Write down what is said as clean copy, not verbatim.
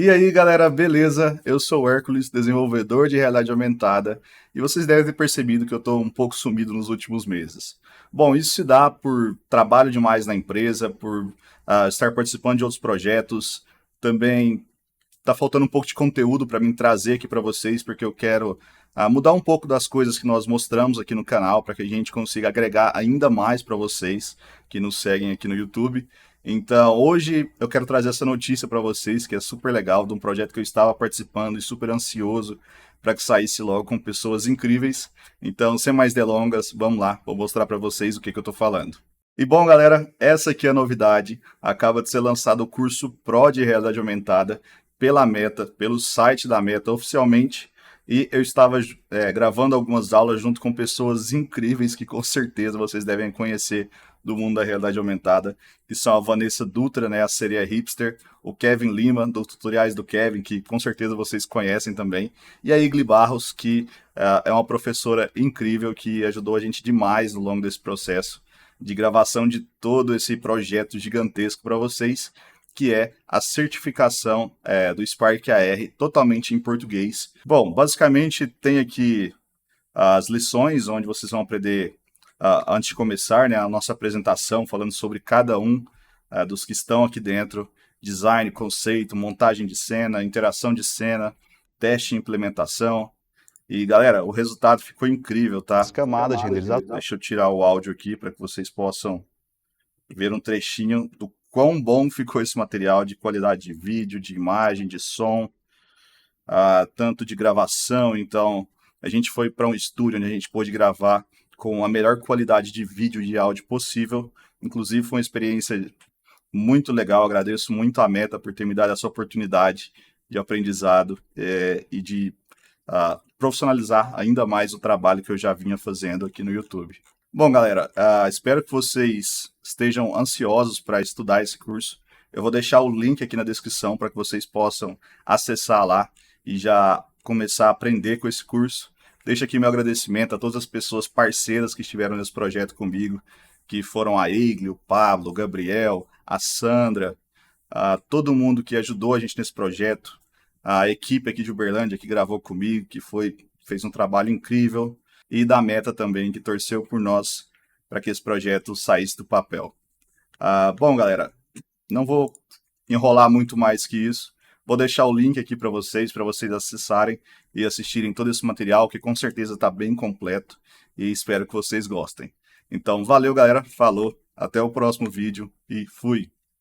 E aí, galera, beleza? Eu sou o Hércules, desenvolvedor de realidade aumentada, e vocês devem ter percebido que eu estou um pouco sumido nos últimos meses. Bom, isso se dá por trabalho demais na empresa, por estar participando de outros projetos, também tá faltando um pouco de conteúdo para mim trazer aqui para vocês, porque eu quero mudar um pouco das coisas que nós mostramos aqui no canal, para que a gente consiga agregar ainda mais para vocês que nos seguem aqui no YouTube. Então, hoje eu quero trazer essa notícia para vocês, que é super legal, de um projeto que eu estava participando e super ansioso para que saísse logo com pessoas incríveis. Então, sem mais delongas, vamos lá, vou mostrar para vocês o que eu estou falando. E bom, galera, essa aqui é a novidade. Acaba de ser lançado o curso Pro de Realidade Aumentada pela Meta, pelo site da Meta oficialmente. E eu estava gravando algumas aulas junto com pessoas incríveis que com certeza vocês devem conhecer do mundo da realidade aumentada, que são a Vanessa Dutra, né, a seria hipster, o Kevin Lima, dos tutoriais do Kevin, que com certeza vocês conhecem também, e a Igli Barros, que é uma professora incrível que ajudou a gente demais ao longo desse processo de gravação de todo esse projeto gigantesco para vocês, que é a certificação do Spark AR totalmente em português. Bom, basicamente tem aqui as lições onde vocês vão aprender antes de começar, né, a nossa apresentação falando sobre cada um dos que estão aqui dentro, design, conceito, montagem de cena, interação de cena, teste e implementação. E galera, o resultado ficou incrível, tá? As camadas de renderização. Deixa eu tirar o áudio aqui para que vocês possam ver um trechinho do quão bom ficou esse material de qualidade de vídeo, de imagem, de som, tanto de gravação. Então, a gente foi para um estúdio onde a gente pôde gravar com a melhor qualidade de vídeo e de áudio possível. Inclusive, foi uma experiência muito legal. Agradeço muito a Meta por ter me dado essa oportunidade de aprendizado e de profissionalizar ainda mais o trabalho que eu já vinha fazendo aqui no YouTube. Bom, galera, espero que vocês estejam ansiosos para estudar esse curso. Eu vou deixar o link aqui na descrição para que vocês possam acessar lá e já começar a aprender com esse curso. Deixo aqui meu agradecimento a todas as pessoas parceiras que estiveram nesse projeto comigo, que foram a Igli, o Pablo, o Gabriel, a Sandra, todo mundo que ajudou a gente nesse projeto, a equipe aqui de Uberlândia que gravou comigo, que fez um trabalho incrível, e da Meta também, que torceu por nós para que esse projeto saísse do papel. Bom, galera, não vou enrolar muito mais que isso. Vou deixar o link aqui para vocês acessarem e assistirem todo esse material, que com certeza está bem completo, e espero que vocês gostem. Então, valeu, galera, falou, até o próximo vídeo e fui!